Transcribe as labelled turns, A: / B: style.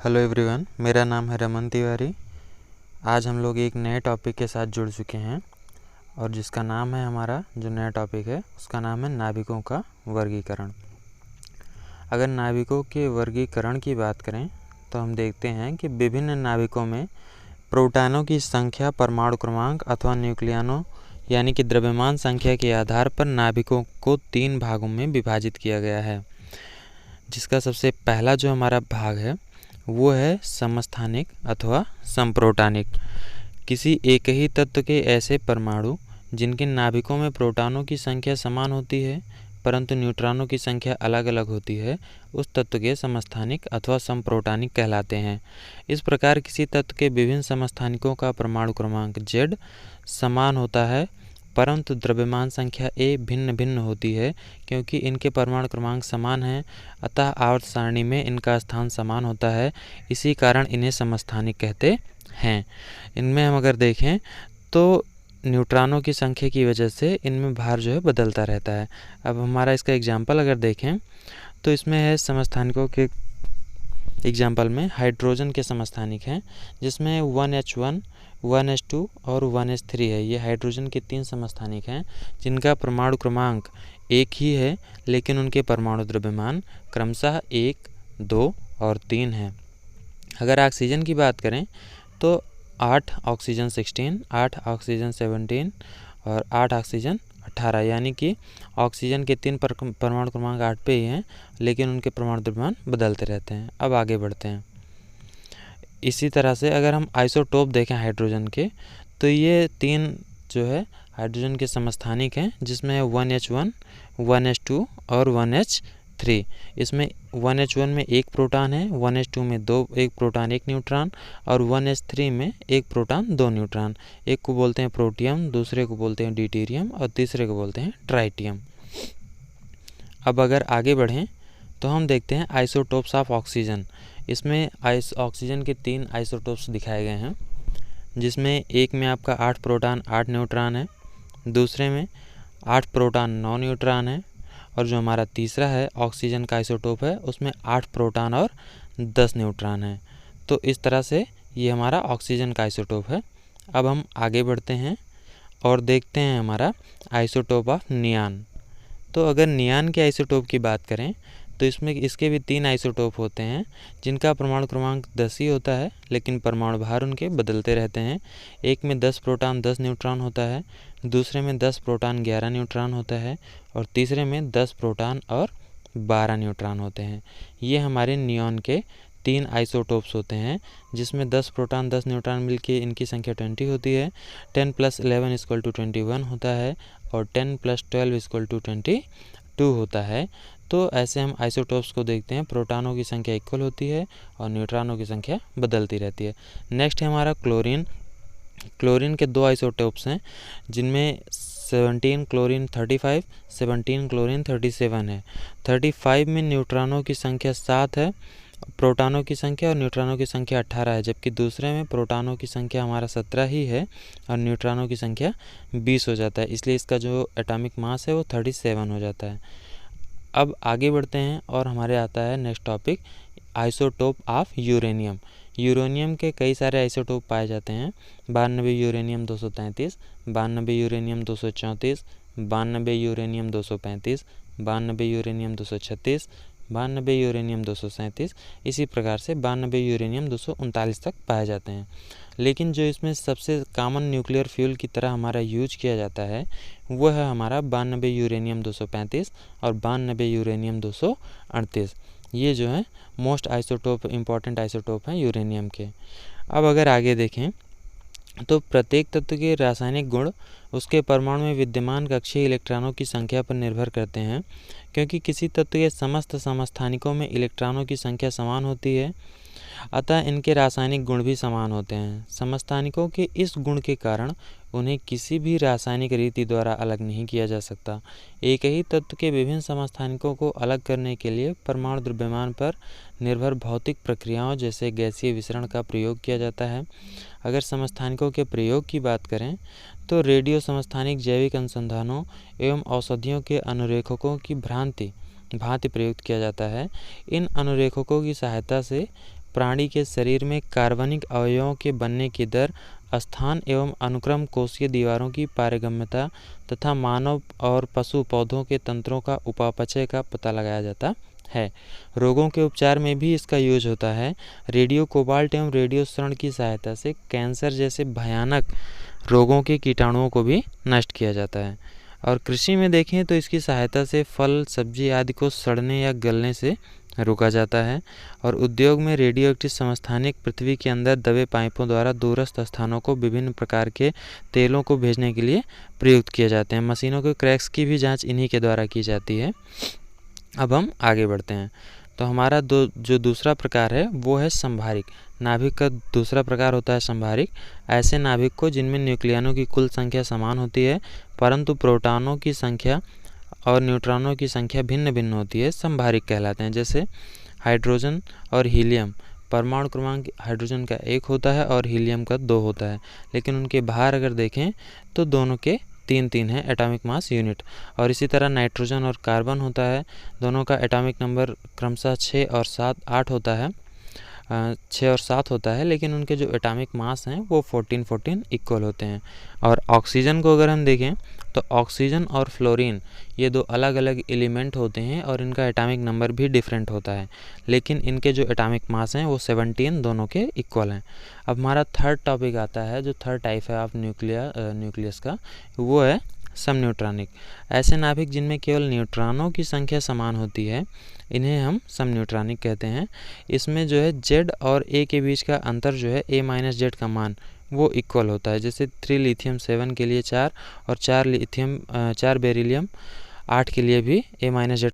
A: Hello everyone, मेरा नाम है रमन तिवारी। आज हम लोग एक नए टॉपिक के साथ जुड़ चुके हैं और जिसका नाम है, हमारा जो नया टॉपिक है उसका नाम है नाभिकों का वर्गीकरण। अगर नाभिकों के वर्गीकरण की बात करें तो हम देखते हैं कि विभिन्न नाभिकों में प्रोटॉनों की संख्या, परमाणु क्रमांक अथवा न्यूक्लियनों यानी कि द्रव्यमान संख्या के आधार पर नाभिकों को 3 भागों में विभाजित किया गया है। जिसका सबसे पहला जो हमारा भाग है वो है समस्थानिक अथवा समप्रोटॉनिक। किसी एक ही तत्व के ऐसे परमाणु जिनके नाभिकों में प्रोटॉनों की संख्या समान होती है परंतु न्यूट्रॉनों की संख्या अलग अलग होती है, उस तत्व के समस्थानिक अथवा समप्रोटॉनिक कहलाते हैं। इस प्रकार किसी तत्व के विभिन्न समस्थानिकों का परमाणु क्रमांक Z समान होता है परंतु द्रव्यमान संख्या A भिन्न भिन्न होती है। क्योंकि इनके परमाणु क्रमांक समान हैं अतः आवर्त सारणी में इनका स्थान समान होता है, इसी कारण इन्हें समस्थानिक कहते हैं। इनमें हम अगर देखें तो न्यूट्रॉनों की संख्या की वजह से इनमें भार जो है बदलता रहता है। अब हमारा इसका एग्जाम्पल अगर देखें तो इसमें है समस्थानिकों के एग्जाम्पल में हाइड्रोजन के समस्थानिक हैं जिसमें 1H1, 1H2 और 1H3 है। ये हाइड्रोजन के 3 समस्थानिक हैं जिनका परमाणु क्रमांक एक ही है लेकिन उनके परमाणु द्रव्यमान क्रमशः 1, 2 और 3 है। अगर ऑक्सीजन की बात करें तो 8 ऑक्सीजन 16, 8 ऑक्सीजन 17 और 8 ऑक्सीजन 18, यानी कि ऑक्सीजन के 3 परमाणु क्रमांक 8 पे ही हैं लेकिन उनके परमाणु द्रव्यमान बदलते रहते हैं। अब आगे बढ़ते हैं। इसी तरह से अगर हम आइसोटोप देखें हाइड्रोजन के तो ये 3 जो है हाइड्रोजन के समस्थानिक हैं जिसमें 1H1, 1H2 और 1H3। इसमें 1H1 में 1 प्रोटॉन है, 1H2 में 1 प्रोटॉन 1 न्यूट्रॉन और 1H3 में 1 प्रोटॉन 2 न्यूट्रॉन। एक को बोलते हैं प्रोटियम, दूसरे को बोलते हैं ड्यूटेरियम और तीसरे को बोलते हैं ट्राइटियम। अब अगर आगे बढ़ें तो हम देखते हैं आइसोटोप्स ऑफ ऑक्सीजन। इसमें ऑक्सीजन के 3 आइसोटोप्स दिखाए गए हैं जिसमें एक में आपका 8 प्रोटॉन 8 न्यूट्रॉन है, दूसरे में 8 प्रोटॉन 9 न्यूट्रॉन है और जो हमारा तीसरा है ऑक्सीजन का आइसोटोप है उसमें 8 प्रोटॉन और 10 न्यूट्रॉन है। तो इस तरह से ये हमारा ऑक्सीजन का आइसोटोप है। अब हम आगे बढ़ते हैं और देखते हैं हमारा आइसोटोप ऑफ नियान। तो अगर नियान के आइसोटोप की बात करें तो इसमें इसके भी 3 आइसोटोप होते हैं जिनका परमाणु क्रमांक 10 ही होता है लेकिन परमाणु भार उनके बदलते रहते हैं। एक में 10 प्रोटॉन 10 न्यूट्रॉन होता है, दूसरे में 10 प्रोटॉन 11 न्यूट्रॉन होता है और तीसरे में 10 प्रोटॉन और 12 न्यूट्रॉन होते हैं। ये हमारे नियॉन के 3 आइसोटोप्स होते हैं जिसमें 10 प्रोटॉन 10 न्यूट्रॉन मिलके इनकी संख्या 20 होती है। 10 + 11 = 21 होता है और 10 + 12 = 22 होता है। तो ऐसे हम आइसोटोप्स को देखते हैं, प्रोटॉनों की संख्या इक्वल होती है और न्यूट्रॉनों की संख्या बदलती रहती है। नेक्स्ट है हमारा क्लोरीन। क्लोरीन के 2 आइसोटोप्स हैं जिनमें 17 क्लोरीन 35, 17 क्लोरीन 37 है। 35 में न्यूट्रॉनों की संख्या 7 है, प्रोटॉनों की संख्या और न्यूट्रॉनों की संख्या 18 है, जबकि दूसरे में प्रोटॉनों की संख्या हमारा 17 ही है और न्यूट्रॉनों की संख्या 20 हो जाता है। इसलिए इसका जो एटॉमिक मास है वो 37 हो जाता है। अब आगे बढ़ते हैं और हमारे आता है next topic isotope of uranium. Uranium के कई सारे आइसोटोप पाए जाते हैं। 92 uranium 233, 92 uranium 234, 92 uranium 235, 92 uranium 236, 92 uranium 237, इसी प्रकार से 92 यूरेनियम 239 तक पाए जाते हैं। लेकिन जो इसमें सबसे कॉमन न्यूक्लियर फ्यूल की तरह हमारा यूज किया जाता है वो है हमारा 92 यूरेनियम 235 और 92 यूरेनियम 238। ये जो है मोस्ट आइसोटोप इम्पॉर्टेंट आइसोटोप हैं यूरेनियम के। अब अगर आगे देखें तो प्रत्येक तत्व के रासायनिक गुण उसके परमाणु में विद्यमान कक्षीय इलेक्ट्रॉनों की संख्या पर निर्भर करते हैं। क्योंकि किसी तत्व के समस्त समस्थानिकों में इलेक्ट्रॉनों की संख्या समान होती है अतः इनके रासायनिक गुण भी समान होते हैं। समस्थानिकों के इस गुण के कारण उन्हें किसी भी रासायनिक रीति द्वारा अलग नहीं किया जा सकता। एक ही तत्व के विभिन्न समस्थानिकों को अलग करने के लिए परमाणु द्रव्यमान पर निर्भर भौतिक प्रक्रियाओं जैसे गैसीय विसरण का प्रयोग किया जाता है। अगर समस्थानिकों के प्रयोग की बात करें तो रेडियो समस्थानिक जैविक अनुसंधानों एवं औषधियों के अनुरेखकों की भांति प्रयुक्त किया जाता है। इन अनुरेखकों की सहायता से प्राणी के शरीर में कार्बनिक अवयवों के बनने की दर, स्थान एवं अनुक्रम कोशीय दीवारों की पारगम्यता तथा मानव और पशु पौधों के तंत्रों का उपापचय का पता लगाया जाता है। रोगों के उपचार में भी इसका यूज होता है। रेडियो कोबाल्ट एवं रेडियो क्षरण की सहायता से कैंसर जैसे भयानक रोगों के कीटाणुओं को भी नष्ट किया जाता है। और कृषि में देखें तो इसकी सहायता से फल सब्जी आदि को सड़ने या गलने से रोका जाता है। और उद्योग में रेडियो एक्टिव समस्थानिक पृथ्वी के अंदर दबे पाइपों द्वारा दूरस्थ स्थानों को विभिन्न प्रकार के तेलों को भेजने के लिए प्रयुक्त किए जाते हैं। मशीनों के क्रैक्स की भी जांच इन्हीं के द्वारा की जाती है। अब हम आगे बढ़ते हैं। तो हमारा जो दूसरा प्रकार है वो है संभारिक। नाभिक का दूसरा प्रकार होता है संभारिक। ऐसे नाभिक को जिनमें न्यूक्लियनों की कुल संख्या समान होती है परंतु प्रोटॉनों की संख्या और न्यूट्रॉनों की संख्या भिन्न भिन्न होती है, संभारिक कहलाते हैं। जैसे हाइड्रोजन और हीलियम, परमाणु क्रमांक हाइड्रोजन का 1 होता है और हीलियम का 2 होता है, लेकिन उनके भार अगर देखें तो दोनों के 3-3 है एटॉमिक मास यूनिट। और इसी तरह नाइट्रोजन और कार्बन होता है, दोनों का एटॉमिक नंबर क्रमशः 6 और 8 होता है, 6 और 7 होता है, लेकिन उनके जो एटॉमिक मास हैं वो 14-14 इक्वल होते हैं। और ऑक्सीजन को अगर हम देखें तो ऑक्सीजन और फ्लोरीन ये 2 अलग अलग एलिमेंट होते हैं और इनका एटॉमिक नंबर भी डिफरेंट होता है, लेकिन इनके जो एटॉमिक मास हैं वो 17 दोनों के इक्वल हैं। अब हमारा थर्ड टॉपिक आता है, जो थर्ड टाइप है ऑफ न्यूक्लियस का, वो है समन्यूट्रॉनिक। ऐसे नाभिक जिनमें केवल न्यूट्रॉनों की संख्या समान होती है इन्हें हम समन्यूट्रॉनिक कहते हैं। इसमें जो है Z और A के बीच का अंतर जो है A-Z का मान वो इक्वल होता है। जैसे 3 लिथियम 7 के लिए 4 और 4 बेरिलियम 8 के लिए भी A-Z